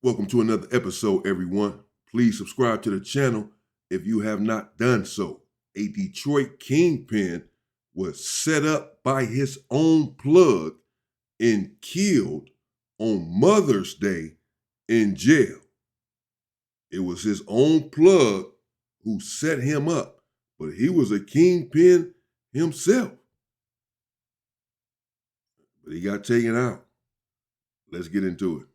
Welcome to another episode, everyone. Please subscribe to the channel if you have not done so. A Detroit kingpin was set up by his own plug and killed on Mother's Day in jail. It was his own plug who set him up, but he was a kingpin himself. But he got taken out. Let's get into it.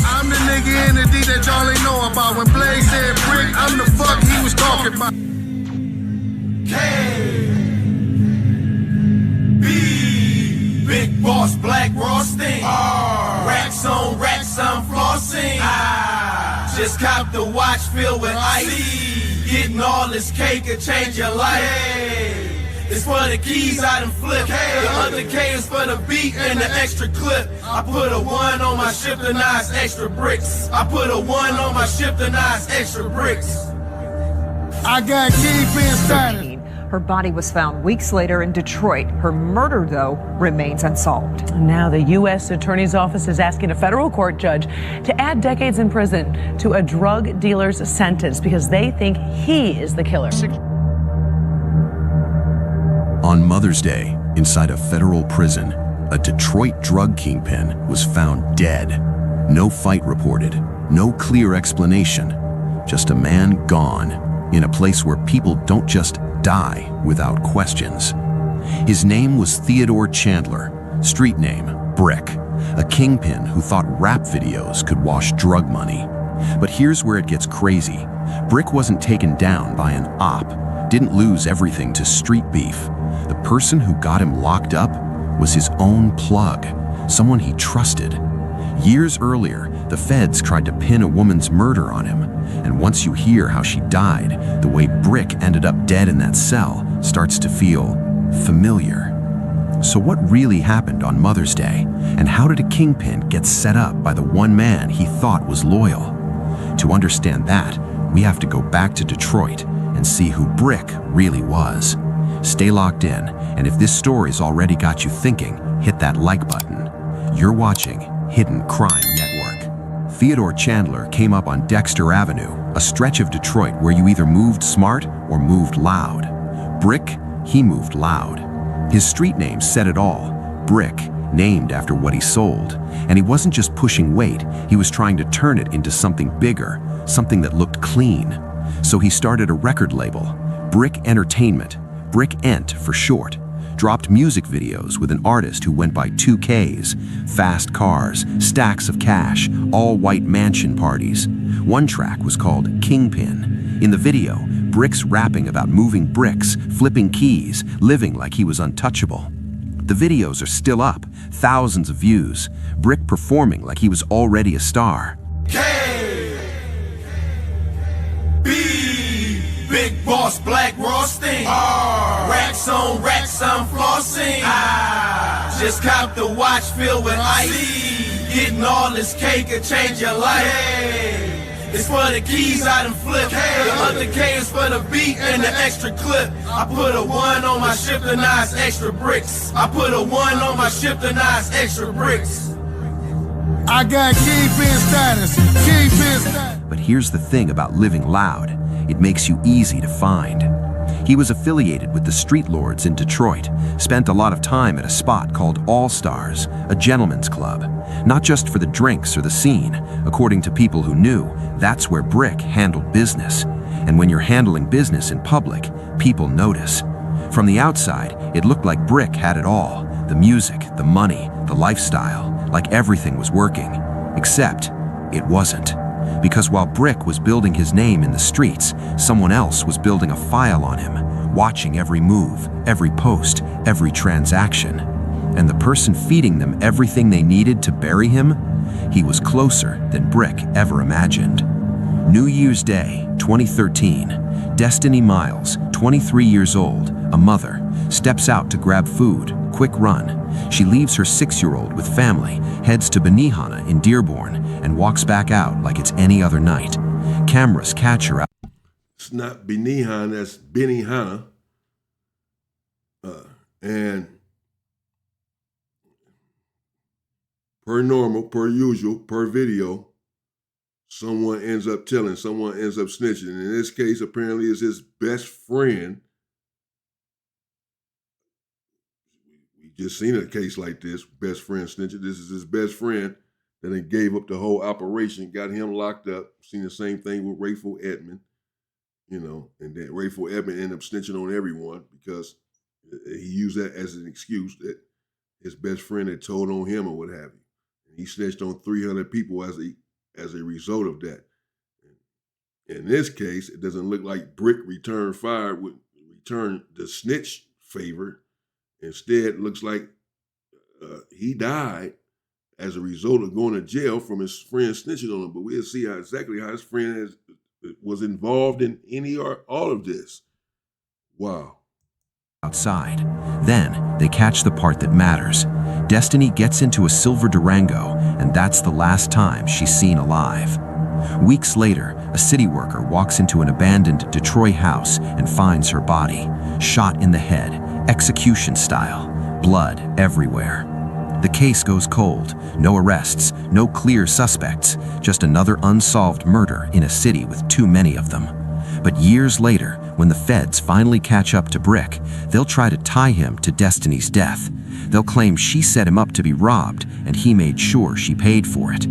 I'm the nigga in the D that y'all ain't know about. When Blaze said brick, I'm the fuck he was talking about. K-B, big boss, black Rothstein. Racks on racks, I'm flossing. Just copped the watch filled with ice. Getting all this cake could change your life. It's for the keys I done flip. The other K is for the beat and the extra clip. I put a 1 on my ship, the nice extra bricks. I put a 1 on my ship, the nice extra bricks. I got kingpin status. Her body was found weeks later in Detroit. Her murder, though, remains unsolved. Now the U.S. Attorney's Office is asking a federal court judge to add decades in prison to a drug dealer's sentence because they think he is the killer. On Mother's Day, inside a federal prison, a Detroit drug kingpin was found dead. No fight reported, no clear explanation, just a man gone in a place where people don't just die without questions. His name was Theodore Chandler, street name Brick, a kingpin who thought rap videos could wash drug money. But here's where it gets crazy. Brick wasn't taken down by an op, didn't lose everything to street beef. The person who got him locked up was his own plug, someone he trusted. Years earlier, the feds tried to pin a woman's murder on him, and once you hear how she died, the way Brick ended up dead in that cell starts to feel familiar. So what really happened on Mother's Day, and how did a kingpin get set up by the one man he thought was loyal? To understand that, we have to go back to Detroit and see who Brick really was. Stay locked in, and if this story's already got you thinking, hit that like button. You're watching Hidden Crime Network. Theodore Chandler came up on Dexter Avenue, a stretch of Detroit where you either moved smart or moved loud. Brick, he moved loud. His street name said it all, Brick, named after what he sold. And he wasn't just pushing weight, he was trying to turn it into something bigger, something that looked clean. So he started a record label, Brick Entertainment, Brick Ent for short, dropped music videos with an artist who went by 2Ks, fast cars, stacks of cash, all white mansion parties. One track was called Kingpin. In the video, Brick's rapping about moving bricks, flipping keys, living like he was untouchable. The videos are still up, thousands of views, Brick performing like he was already a star. K-B, big boss, black Rothstein. Racks on racks, I'm flossing. Just copped the watch filled with ice. Getting all this cake could change your life. It's for the keys I done flip. The other K is for the beat and the extra clip. I put a 1 on my ship, the nice extra bricks. I put a 1 on my ship, the nice extra bricks. I got kingpin status. Kingpin status. But here's the thing about living loud. It makes you easy to find. He was affiliated with the street lords in Detroit, spent a lot of time at a spot called All Stars, a gentleman's club. Not just for the drinks or the scene. According to people who knew, that's where Brick handled business. And when you're handling business in public, people notice. From the outside, it looked like Brick had it all. The music, the money, the lifestyle, like everything was working. Except, it wasn't. Because while Brick was building his name in the streets, someone else was building a file on him, watching every move, every post, every transaction. And the person feeding them everything they needed to bury him, he was closer than Brick ever imagined. New Year's Day, 2013, Destiny Miles, 23 years old, a mother, steps out to grab food, quick run. She leaves her 6-year-old with family, heads to Benihana in Dearborn, and walks back out like it's any other night. Cameras catch her out. It's not Benihana, that's Benihana. And per normal, per usual, per video, someone ends up telling, someone ends up snitching. And in this case, apparently it's his best friend. We just seen a case like this, best friend snitching. This is his best friend that then gave up the whole operation, got him locked up. Seen the same thing with Rayful Edmond, you know, and then Rayful Edmond ended up snitching on everyone because he used that as an excuse that his best friend had told on him or what have you. And he snitched on 300 people as a result of that. In this case, it doesn't look like Brick returned fire would return the snitch favor. Instead, it looks like he died as a result of going to jail from his friend snitching on him. But we'll see exactly how his friend was involved in any or all of this. Wow. Outside. Then they catch the part that matters. Destiny gets into a silver Durango, and that's the last time she's seen alive. Weeks later, a city worker walks into an abandoned Detroit house and finds her body, shot in the head, execution style, blood everywhere. The case goes cold. No arrests, no clear suspects, just another unsolved murder in a city with too many of them. But years later, when the feds finally catch up to Brick, they'll try to tie him to Destiny's death. They'll claim she set him up to be robbed and he made sure she paid for it.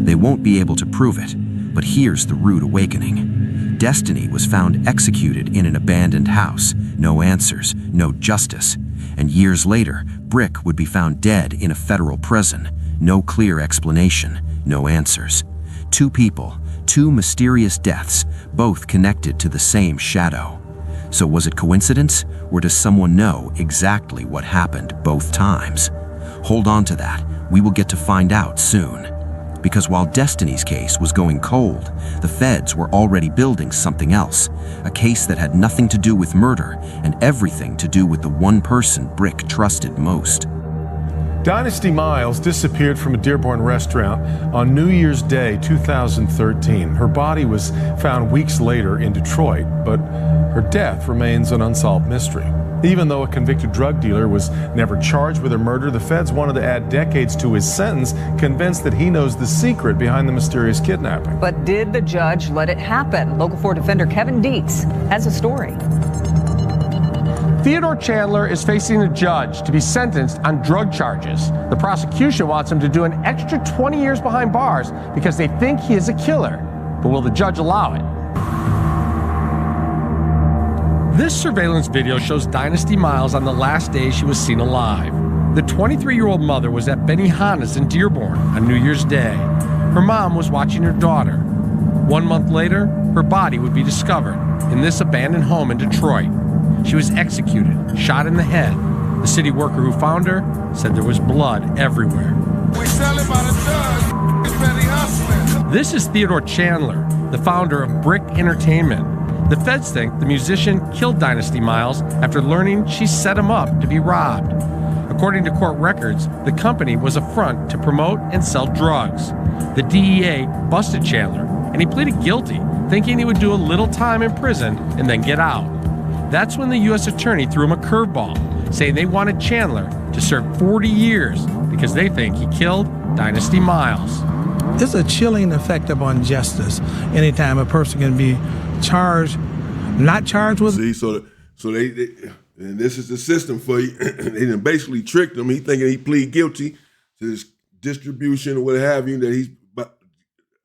They won't be able to prove it, but here's the rude awakening. Destiny was found executed in an abandoned house. No answers, no justice. And years later, Brick would be found dead in a federal prison. No clear explanation, no answers. Two people, two mysterious deaths, both connected to the same shadow. So was it coincidence, or does someone know exactly what happened both times? Hold on to that. We will get to find out soon. Because while Destiny's case was going cold, the feds were already building something else, a case that had nothing to do with murder and everything to do with the one person Brick trusted most. Dynasty Miles disappeared from a Dearborn restaurant on New Year's Day 2013. Her body was found weeks later in Detroit, but her death remains an unsolved mystery. Even though a convicted drug dealer was never charged with her murder, the feds wanted to add decades to his sentence, convinced that he knows the secret behind the mysterious kidnapping. But did the judge let it happen? Local 4 defender Kevin Dietz has a story. Theodore Chandler is facing a judge to be sentenced on drug charges. The prosecution wants him to do an extra 20 years behind bars because they think he is a killer. But will the judge allow it? This surveillance video shows Dynasty Miles on the last day she was seen alive. The 23-year-old mother was at Benihana's in Dearborn on New Year's Day. Her mom was watching her daughter. 1 month later, her body would be discovered in this abandoned home in Detroit. She was executed, shot in the head. The city worker who found her said there was blood everywhere. We sell it by the judge. It's Betty hustling. This is Theodore Chandler, the founder of Brick Entertainment. The feds think the musician killed Dynasty Miles after learning she set him up to be robbed. According to court records, the company was a front to promote and sell drugs. The DEA busted Chandler, and he pleaded guilty, thinking he would do a little time in prison and then get out. That's when the U.S. attorney threw him a curveball, saying they wanted Chandler to serve 40 years because they think he killed Dynasty Miles. It's a chilling effect upon justice. Anytime a person can be charged, not charged with. See, so they and this is the system for you. They done basically tricked him. He thinking he plead guilty to this distribution or what have you, that he's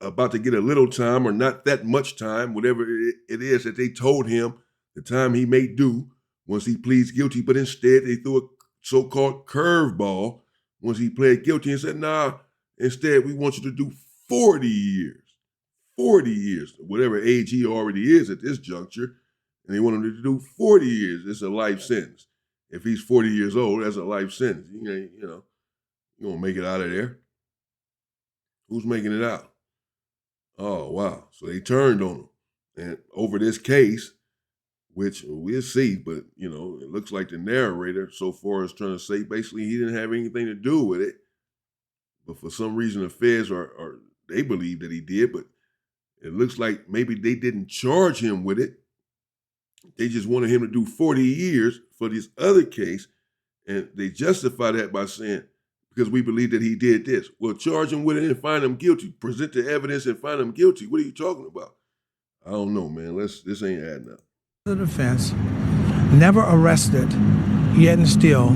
about to get a little time or not that much time, whatever it is that they told him the time he may do once he pleads guilty. But instead, they threw a so-called curveball once he pled guilty and said, nah, instead, we want you to do 40 years. 40 years, whatever age he already is at this juncture. And they want him to do 40 years. It's a life sentence. If he's 40 years old, that's a life sentence. You won't make it out of there. Who's making it out? Oh, wow. So they turned on him. And over this case, which we'll see, but, it looks like the narrator so far is trying to say basically he didn't have anything to do with it. But for some reason, the feds they believe that he did, but it looks like maybe they didn't charge him with it. They just wanted him to do 40 years for this other case. And they justify that by saying, because we believe that he did this. Well, charge him with it and find him guilty. Present the evidence and find him guilty. What are you talking about? I don't know, man. This ain't adding up. The defense never arrested, yet and still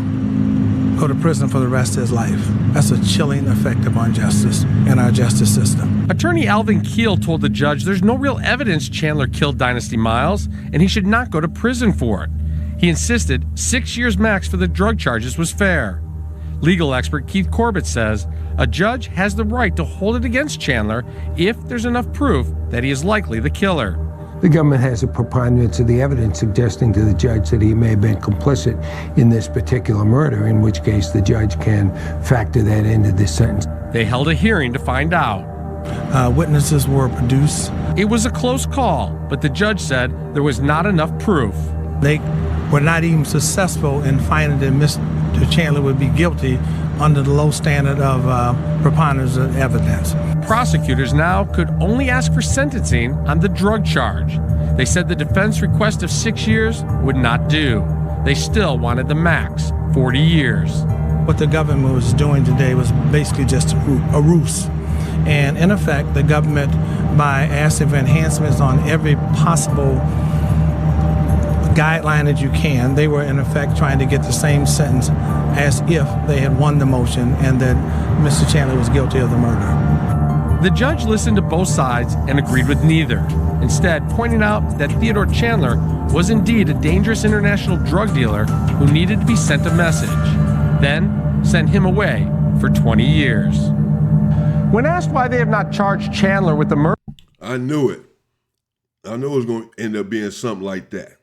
go to prison for the rest of his life. That's a chilling effect upon justice and our justice system. Attorney Alvin Keel told the judge there's no real evidence Chandler killed Dynasty Miles, and he should not go to prison for it. He insisted 6 years max for the drug charges was fair. Legal expert Keith Corbett says a judge has the right to hold it against Chandler if there's enough proof that he is likely the killer. The government has a preponderance of the evidence suggesting to the judge that he may have been complicit in this particular murder, in which case the judge can factor that into this sentence. They held a hearing to find out. Witnesses were produced. It was a close call, but the judge said there was not enough proof. They were not even successful in finding that Mr. Chandler would be guilty under the low standard of preponderance of evidence. Prosecutors now could only ask for sentencing on the drug charge. They said the defense request of 6 years would not do. They still wanted the max, 40 years. What the government was doing today was basically just a ruse. And in effect, the government, by asking for enhancements on every possible guideline that you can, they were in effect trying to get the same sentence as if they had won the motion and that Mr. Chandler was guilty of the murder. The judge listened to both sides and agreed with neither, instead pointing out that Theodore Chandler was indeed a dangerous international drug dealer who needed to be sent a message, then sent him away for 20 years. When asked why they have not charged Chandler with the murder, I knew it. I knew it was going to end up being something like that.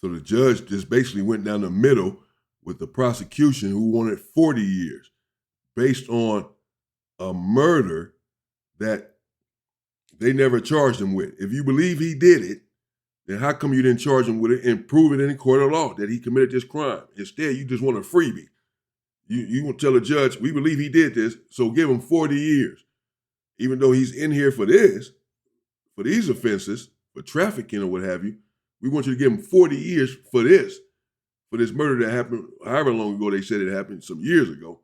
So the judge just basically went down the middle with the prosecution who wanted 40 years based on a murder that they never charged him with. If you believe he did it, then how come you didn't charge him with it and prove it in a court of law that he committed this crime? Instead, you just want a freebie. You want to tell a judge, we believe he did this, so give him 40 years. Even though he's in here for this, for these offenses, for trafficking or what have you, we want you to give him 40 years for this murder that happened however long ago they said it happened, some years ago.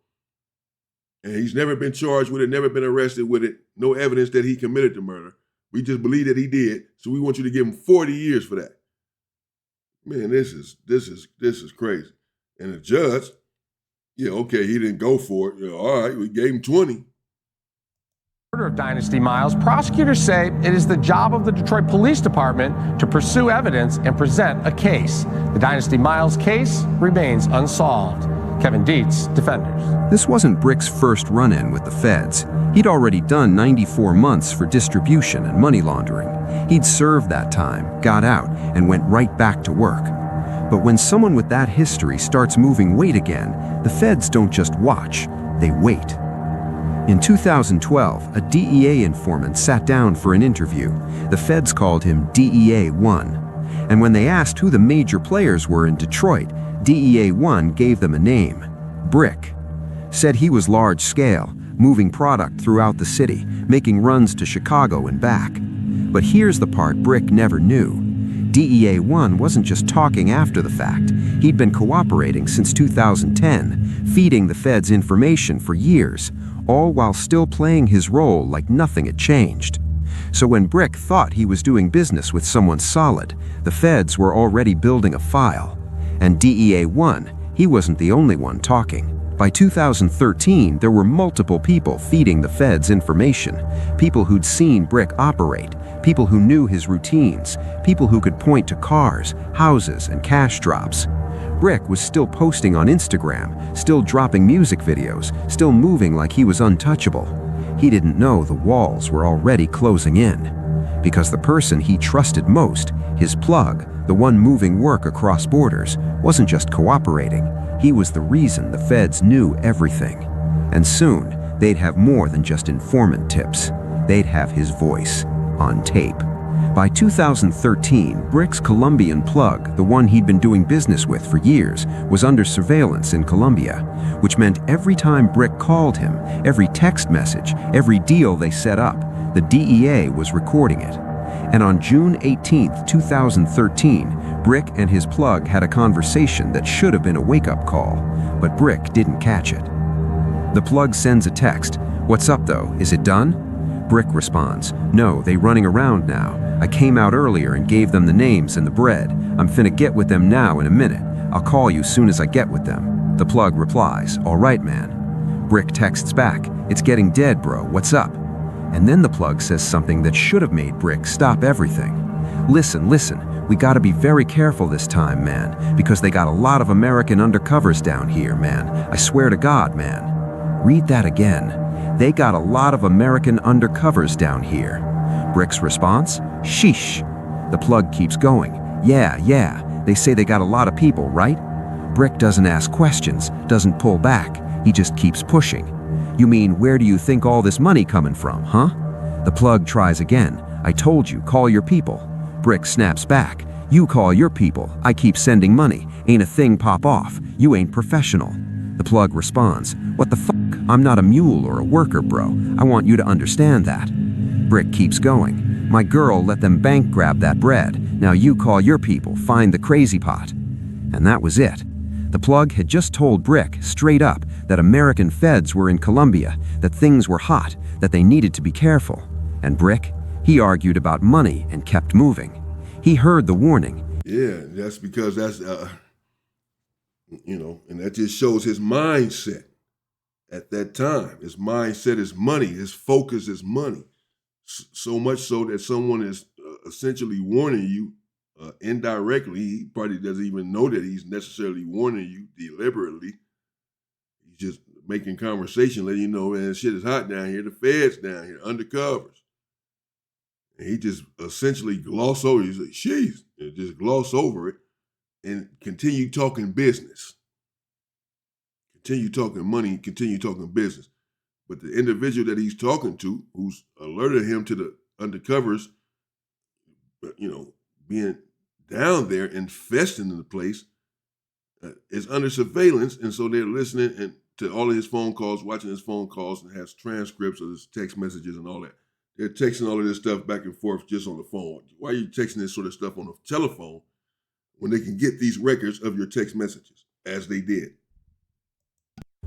And he's never been charged with it, never been arrested with it, no evidence that he committed the murder. We just believe that he did, so we want you to give him 40 years for that. Man, this is crazy. And the judge, yeah, okay, he didn't go for it. Yeah, all right, we gave him 20. Murder of Dynasty Miles, prosecutors say it is the job of the Detroit Police Department to pursue evidence and present a case. The Dynasty Miles case remains unsolved. Kevin Dietz, Defenders. This wasn't Brick's first run-in with the feds. He'd already done 94 months for distribution and money laundering. He'd served that time, got out, and went right back to work. But when someone with that history starts moving weight again, the feds don't just watch, they wait. In 2012, a DEA informant sat down for an interview. The feds called him DEA 1. And when they asked who the major players were in Detroit, DEA 1 gave them a name, Brick. Said he was large scale, moving product throughout the city, making runs to Chicago and back. But here's the part Brick never knew. DEA 1 wasn't just talking after the fact. He'd been cooperating since 2010, feeding the feds information for years, all while still playing his role like nothing had changed. So when Brick thought he was doing business with someone solid, the feds were already building a file. And DEA 1, he wasn't the only one talking. By 2013, there were multiple people feeding the feds information. People who'd seen Brick operate, people who knew his routines, people who could point to cars, houses, and cash drops. Brick was still posting on Instagram, still dropping music videos, still moving like he was untouchable. He didn't know the walls were already closing in. Because the person he trusted most, his plug, the one moving work across borders, wasn't just cooperating. He was the reason the feds knew everything. And soon, they'd have more than just informant tips. They'd have his voice on tape. By 2013, Brick's Colombian plug, the one he'd been doing business with for years, was under surveillance in Colombia, which meant every time Brick called him, every text message, every deal they set up, the DEA was recording it. And on June 18, 2013, Brick and his plug had a conversation that should have been a wake-up call, but Brick didn't catch it. The plug sends a text. What's up though? Is it done? Brick responds, no, they running around now. I came out earlier and gave them the names and the bread. I'm finna get with them now in a minute. I'll call you soon as I get with them. The plug replies, all right, man. Brick texts back, it's getting dead, bro, what's up? And then the plug says something that should have made Brick stop everything. Listen, we gotta be very careful this time, man, because they got a lot of American undercovers down here, man. I swear to God, man. Read that again. They got a lot of American undercovers down here. Brick's response? Sheesh. The plug keeps going. Yeah, they say they got a lot of people, right? Brick doesn't ask questions, doesn't pull back. He just keeps pushing. You mean, where do you think all this money coming from, huh? The plug tries again. I told you, call your people. Brick snaps back. You call your people. I keep sending money. Ain't a thing pop off. You ain't professional. The plug responds, what the fuck? I'm not a mule or a worker, bro. I want you to understand that. Brick keeps going. My girl let them bank grab that bread. Now you call your people, find the crazy pot. And that was it. The plug had just told Brick, straight up, that American feds were in Colombia, that things were hot, that they needed to be careful. And Brick, he argued about money and kept moving. He heard the warning. Yeah, that's because that's, and that just shows his mindset at that time. His mindset is money. His focus is money. So much so that someone is essentially warning you indirectly. He probably doesn't even know that he's necessarily warning you deliberately. He's just making conversation, letting you know, man, shit is hot down here. The feds down here, undercovers. And he just essentially gloss over. He's like, sheesh, and just gloss over it and continue talking business. Continue talking money, continue talking business. But the individual that he's talking to, who's alerted him to the undercovers, being down there, infesting the place, is under surveillance. And so they're listening and to all of his phone calls, watching his phone calls, and has transcripts of his text messages and all that. They're texting all of this stuff back and forth just on the phone. Why are you texting this sort of stuff on the telephone when they can get these records of your text messages, as they did?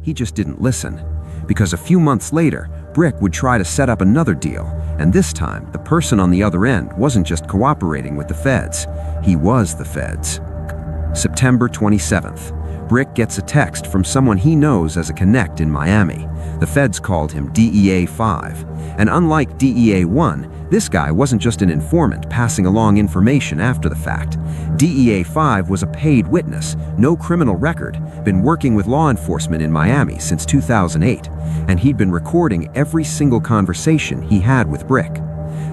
He just didn't listen, because a few months later, Brick would try to set up another deal, and this time, the person on the other end wasn't just cooperating with the feds, he was the feds. September 27th, Brick gets a text from someone he knows as a connect in Miami. The feds called him DEA 5, and unlike DEA 1, this guy wasn't just an informant passing along information after the fact. DEA 5 was a paid witness, no criminal record, been working with law enforcement in Miami since 2008, and he'd been recording every single conversation he had with Brick.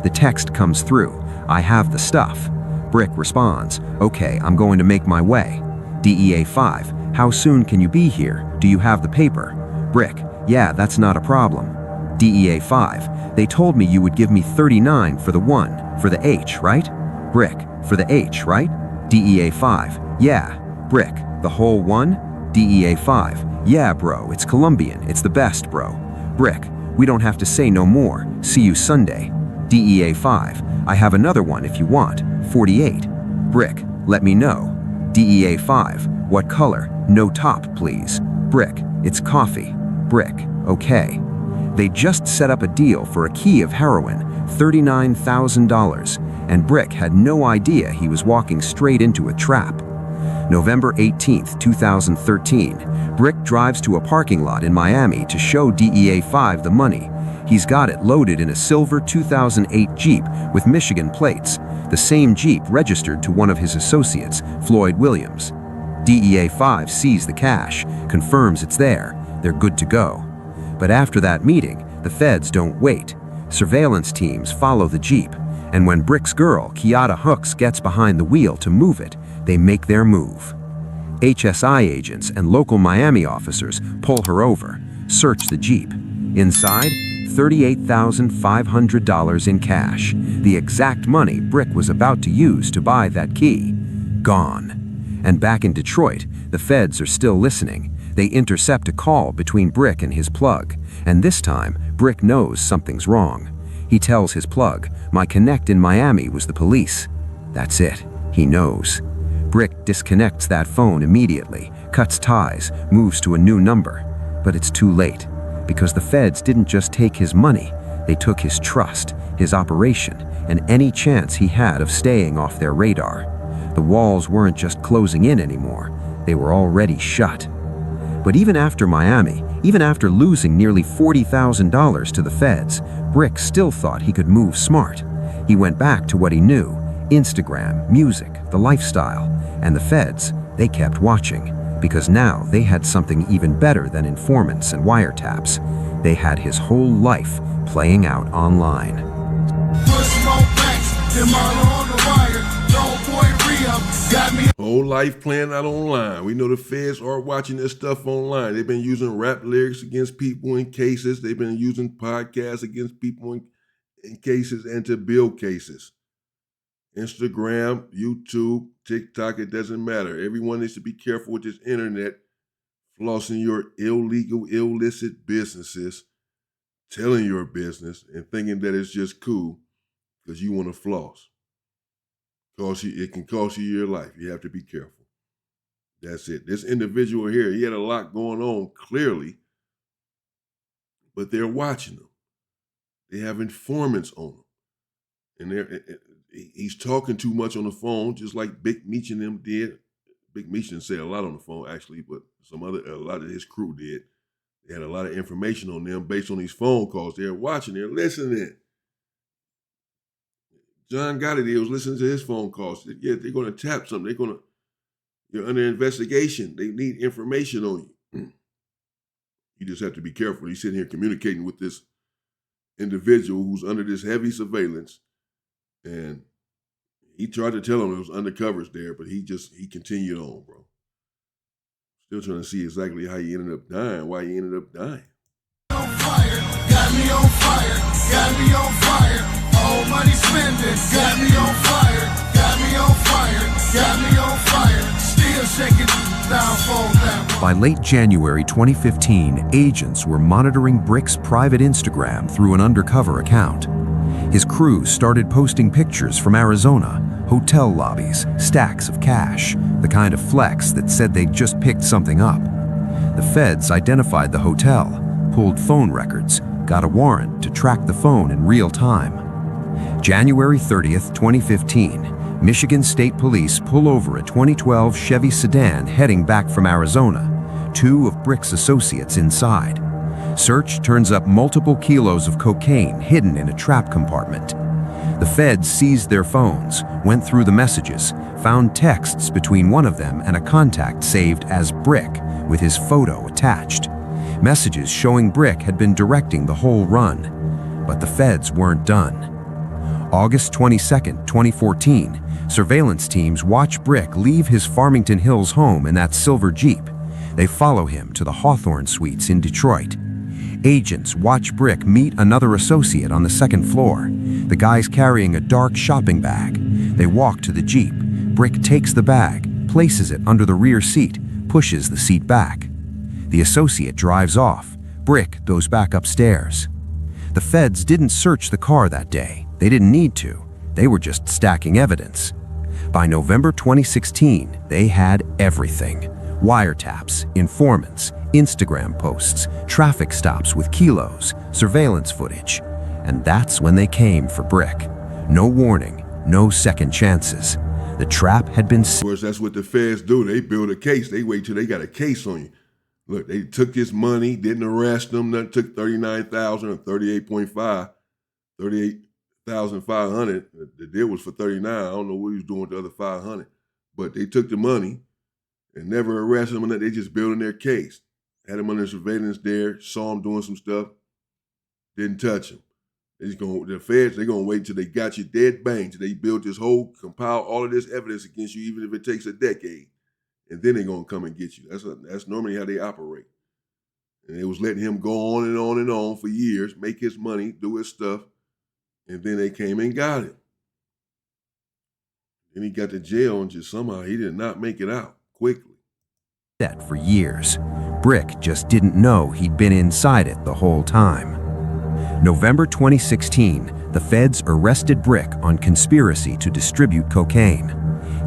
The text comes through, I have the stuff. Brick responds, okay, I'm going to make my way. DEA 5, how soon can you be here? Do you have the paper? Brick, yeah, that's not a problem. DEA 5, they told me you would give me 39 for the 1, for the H, right? Brick, for the H, right? DEA 5, yeah. Brick, the whole 1? DEA 5, yeah, bro, it's Colombian, it's the best, bro. Brick, we don't have to say no more, see you Sunday. DEA 5, I have another one if you want, 48. Brick, let me know. DEA 5, what color? No top, please. Brick, it's coffee. Brick, okay. They just set up a deal for a key of heroin, $39,000, and Brick had no idea he was walking straight into a trap. November 18th, 2013, Brick drives to a parking lot in Miami to show DEA 5 the money. He's got it loaded in a silver 2008 Jeep with Michigan plates, the same Jeep registered to one of his associates, Floyd Williams. DEA 5 sees the cash, confirms it's there, they're good to go. But after that meeting, the feds don't wait. Surveillance teams follow the Jeep, and when Brick's girl, Kiata Hooks, gets behind the wheel to move it, they make their move. HSI agents and local Miami officers pull her over, search the Jeep. Inside, $38,500 in cash, the exact money Brick was about to use to buy that key. Gone. And back in Detroit, the feds are still listening. They intercept a call between Brick and his plug, and this time, Brick knows something's wrong. He tells his plug, my connect in Miami was the police. That's it. He knows. Brick disconnects that phone immediately, cuts ties, moves to a new number. But it's too late. because the feds didn't just take his money, they took his trust, his operation, and any chance he had of staying off their radar. The walls weren't just closing in anymore, they were already shut. But even after Miami, even after losing nearly $40,000 to the feds, Brick still thought he could move smart. He went back to what he knew: Instagram, music, the lifestyle, and the feds, they kept watching, because now they had something even better than informants and wiretaps. They had his whole life playing out online. Whole life playing out online. We know the feds are watching this stuff online. They've been using rap lyrics against people in cases. They've been using podcasts against people in cases and to build cases. Instagram, YouTube, TikTok, it doesn't matter. Everyone needs to be careful with this internet, flossing your illegal, illicit businesses, telling your business and thinking that it's just cool because you want to floss. It can cost you your life. You have to be careful. That's it. This individual here, he had a lot going on, clearly, but they're watching him. They have informants on him. And he's talking too much on the phone, just like Big Meech and them did. Big Meech didn't say a lot on the phone, actually, but a lot of his crew did. They had a lot of information on them based on these phone calls. They're watching, they're listening. John Gotti was listening to his phone calls. Yeah, they're going to tap something. You're under investigation. They need information on you. You just have to be careful. He's sitting here communicating with this individual who's under this heavy surveillance. And he tried to tell him it was undercovers there, but he continued on, bro. Still trying to see exactly how he ended up dying, why he ended up dying. On fire, got me on fire, got me on fire. All money spending, got me on fire, got me on fire, got me on fire. Still shaking down. By late January 2015, agents were monitoring Brick's private Instagram through an undercover account. His crew started posting pictures from Arizona, hotel lobbies, stacks of cash, the kind of flex that said they'd just picked something up. The feds identified the hotel, pulled phone records, got a warrant to track the phone in real time. January 30th, 2015, Michigan State Police pull over a 2012 Chevy sedan heading back from Arizona, 2 of Brick's associates inside. Search turns up multiple kilos of cocaine hidden in a trap compartment. The feds seized their phones, went through the messages, found texts between one of them and a contact saved as Brick with his photo attached. Messages showing Brick had been directing the whole run. But the feds weren't done. August 22nd, 2014, surveillance teams watch Brick leave his Farmington Hills home in that silver Jeep. They follow him to the Hawthorne Suites in Detroit. Agents watch Brick meet another associate on the second floor. The guy's carrying a dark shopping bag. They walk to the Jeep. Brick takes the bag, places it under the rear seat, pushes the seat back. The associate drives off. Brick goes back upstairs. The feds didn't search the car that day. They didn't need to. They were just stacking evidence. By November 2016, they had everything. Wiretaps, informants, Instagram posts, traffic stops with kilos, surveillance footage. And that's when they came for Brick. No warning, no second chances. The trap had been set. Of course, that's what the feds do. They build a case. They wait till they got a case on you. Look, they took his money, didn't arrest him, nothing, took $39,000 or $38,500. The deal was for $39,000. I don't know what he was doing with the other $500. But they took the money and never arrested him. They just building their case. Had him under surveillance there, saw him doing some stuff, didn't touch him. The feds, they're going to wait until they got you dead bang, till they build this whole, compile all of this evidence against you, even if it takes a decade. And then they're going to come and get you. That's normally how they operate. And they was letting him go on and on and on for years, make his money, do his stuff. And then they came and got him. Then he got to jail and just somehow he did not make it out quickly. For years. Brick just didn't know he'd been inside it the whole time. November 2016, the feds arrested Brick on conspiracy to distribute cocaine.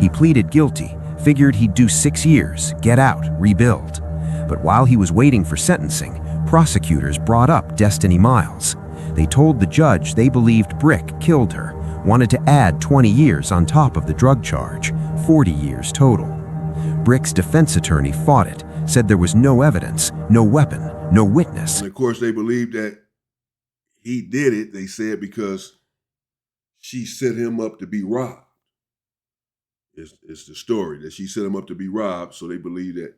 He pleaded guilty, figured he'd do 6 years, get out, rebuild. But while he was waiting for sentencing, prosecutors brought up Destiny Miles. They told the judge they believed Brick killed her, wanted to add 20 years on top of the drug charge, 40 years total. Brick's defense attorney fought it, said there was no evidence, no weapon, no witness. And of course, they believed that he did it, they said, because she set him up to be robbed. It's the story that she set him up to be robbed, so they believe that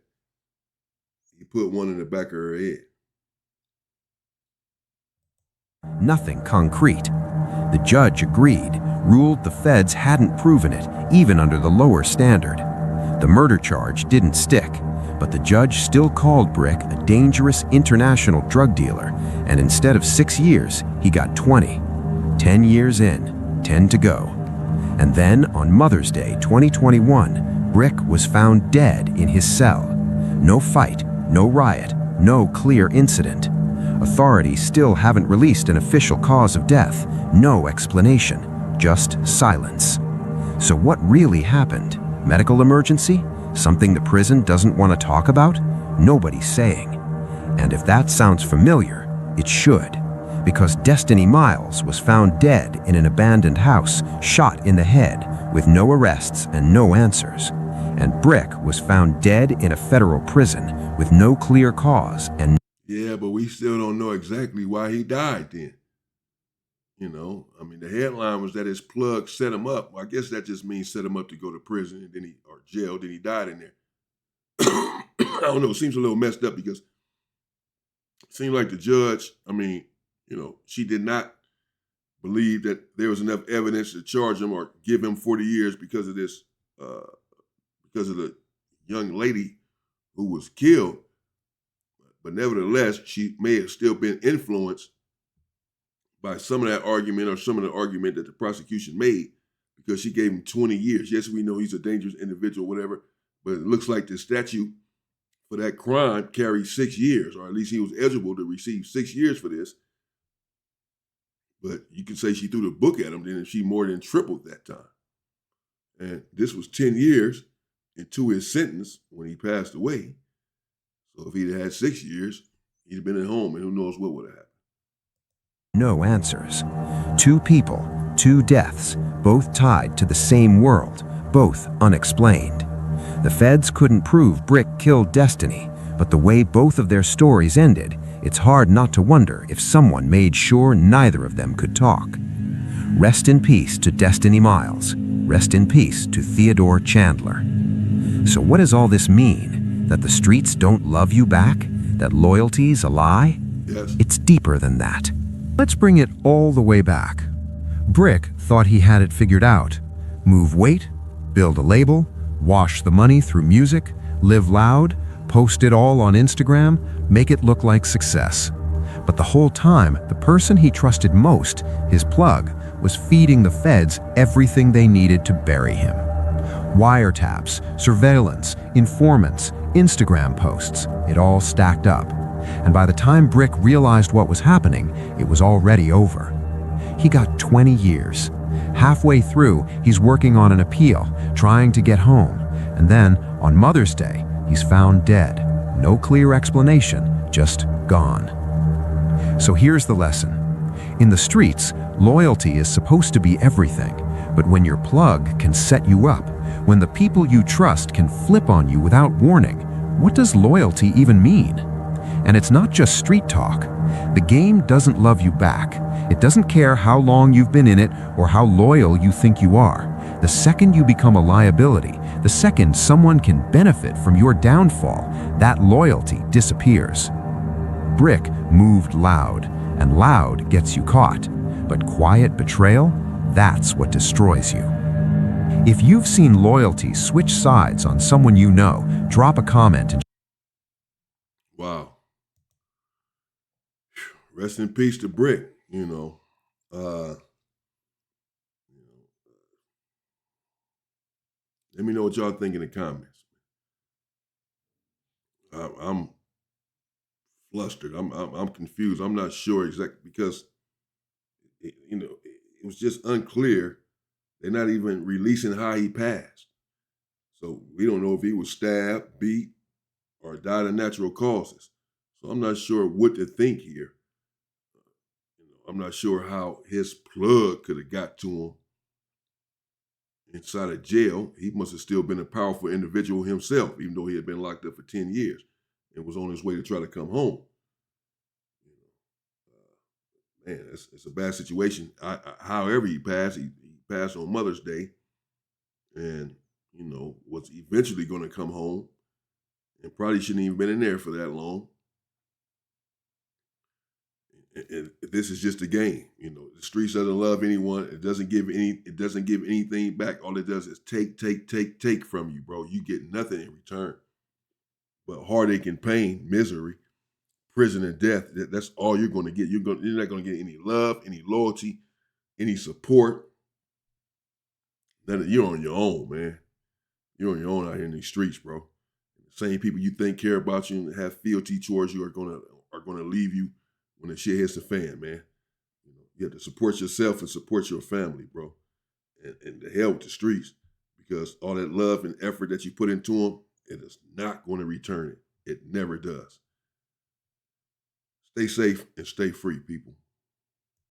he put one in the back of her head. Nothing concrete. The judge agreed, ruled the feds hadn't proven it, even under the lower standard. The murder charge didn't stick, but the judge still called Brick a dangerous international drug dealer, and instead of 6 years, he got 20. 10 years in, 10 to go. And then, on Mother's Day 2021, Brick was found dead in his cell. No fight, no riot, no clear incident. Authorities still haven't released an official cause of death, no explanation, just silence. So what really happened? Medical emergency? Something the prison doesn't want to talk about? Nobody's saying. And if that sounds familiar, it should. Because Destiny Miles was found dead in an abandoned house, shot in the head, with no arrests and no answers. And Brick was found dead in a federal prison with no clear cause and... Yeah, but we still don't know exactly why he died then. You know, I mean, the headline was that his plug set him up. Well, I guess that just means set him up to go to prison and then or jail, then he died in there. I don't know, it seems a little messed up because it seemed like the judge, I mean, you know, she did not believe that there was enough evidence to charge him or give him 40 years because of this, because of the young lady who was killed. But nevertheless, she may have still been influenced by some of that argument or some of the argument that the prosecution made because she gave him 20 years. Yes, we know he's a dangerous individual, whatever, but it looks like the statute for that crime carried 6 years, or at least he was eligible to receive 6 years for this. But you can say she threw the book at him, then she more than tripled that time. And this was 10 years into his sentence when he passed away. So if he'd had 6 years, he'd have been at home, and who knows what would have happened. No answers. 2 people, 2 deaths, both tied to the same world, both unexplained. The feds couldn't prove Brick killed Destiny, but the way both of their stories ended, it's hard not to wonder if someone made sure neither of them could talk. Rest in peace to Destiny Miles. Rest in peace to Theodore Chandler. So what does all this mean? That the streets don't love you back? That loyalty's a lie? Yes. It's deeper than that. Let's bring it all the way back. Brick thought he had it figured out. Move weight, build a label, wash the money through music, live loud, post it all on Instagram, make it look like success. But the whole time, the person he trusted most, his plug, was feeding the feds everything they needed to bury him. Wiretaps, surveillance, informants, Instagram posts, it all stacked up. And by the time Brick realized what was happening, it was already over. He got 20 years. Halfway through, he's working on an appeal, trying to get home. And then, on Mother's Day, he's found dead. No clear explanation, just gone. So here's the lesson. In the streets, loyalty is supposed to be everything. But when your plug can set you up, when the people you trust can flip on you without warning, what does loyalty even mean? And it's not just street talk. The game doesn't love you back. It doesn't care how long you've been in it or how loyal you think you are. The second you become a liability, the second someone can benefit from your downfall, that loyalty disappears. Brick moved loud, and loud gets you caught. But quiet betrayal, that's what destroys you. If you've seen loyalty switch sides on someone you know, drop a comment and... Wow. Rest in peace to Brick, you know. Let me know what y'all think in the comments. I'm flustered. I'm confused. I'm not sure exactly because it was just unclear. They're not even releasing how he passed. So we don't know if he was stabbed, beat, or died of natural causes. So I'm not sure what to think here. I'm not sure how his plug could have got to him inside of jail. He must have still been a powerful individual himself, even though he had been locked up for 10 years and was on his way to try to come home. Man, it's a bad situation. However he passed on Mother's Day and, was eventually going to come home and probably shouldn't even been in there for that long. And this is just a game. The streets doesn't love anyone. It doesn't give anything back. All it does is take from you, bro. You get nothing in return but heartache and pain, misery, prison and death. That's all you're going to get. You're not going to get any love, any loyalty, any support. You're on your own, man. You're on your own out here in these streets, bro. The same people you think care about you and have fealty towards you are gonna leave you when the shit hits the fan, man. You have to support yourself and support your family, bro. And the hell with the streets, because all that love and effort that you put into them, it is not going to return it. It never does. Stay safe and stay free, people.